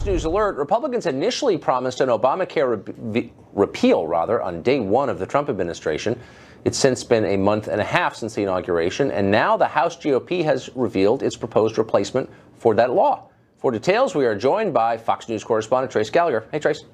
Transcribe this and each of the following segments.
News Alert, Republicans initially promised an Obamacare repeal on day one of the Trump administration. It's since been a month and a half since the inauguration, and now the House GOP has revealed its proposed replacement for that law. For details, we are joined by Fox News correspondent Trace Gallagher. Hey, Trace.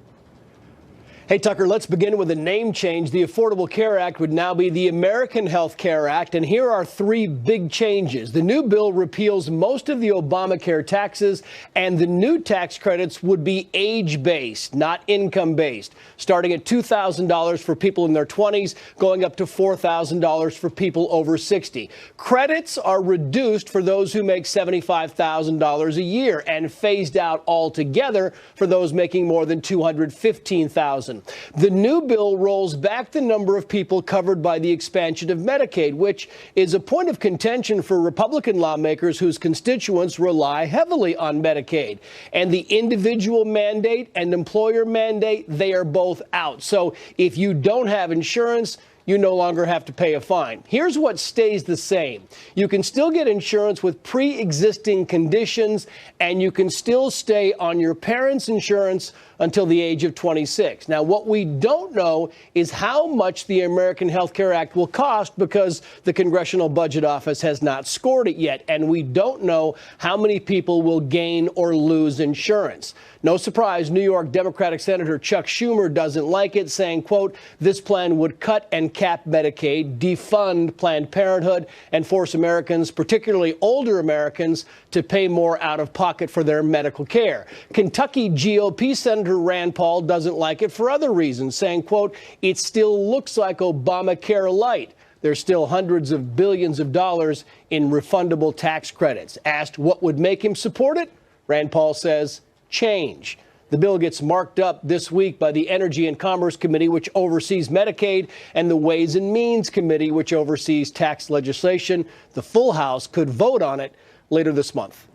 Hey, Tucker, let's begin with a name change. The Affordable Care Act would now be the American Health Care Act, and here are three big changes. The new bill repeals most of the Obamacare taxes, and the new tax credits would be age-based, not income-based, starting at $2,000 for people in their 20s, going up to $4,000 for people over 60. Credits are reduced for those who make $75,000 a year and phased out altogether for those making more than $215,000. The new bill rolls back the number of people covered by the expansion of Medicaid, which is a point of contention for Republican lawmakers whose constituents rely heavily on Medicaid. And the individual mandate and employer mandate, they are both out. So if you don't have insurance, you no longer have to pay a fine. Here's what stays the same. You can still get insurance with pre-existing conditions, and you can still stay on your parents' insurance until the age of 26. Now, what we don't know is how much the American Health Care Act will cost, because the Congressional Budget Office has not scored it yet, and we don't know how many people will gain or lose insurance. No surprise, New York Democratic Senator Chuck Schumer doesn't like it, saying, quote, this plan would cut and cap Medicaid, defund Planned Parenthood, and force Americans, particularly older Americans, to pay more out of pocket for their medical care. Kentucky GOP Senator Rand Paul doesn't like it for other reasons, saying, quote, it still looks like Obamacare light. There's still hundreds of billions of dollars in refundable tax credits. Asked what would make him support it, Rand Paul says, change. The bill gets marked up this week by the Energy and Commerce Committee, which oversees Medicaid, and the Ways and Means Committee, which oversees tax legislation. The full House could vote on it later this month.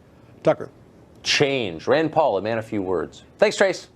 Tucker. Change. Rand Paul, a man of few words. Thanks, Trace.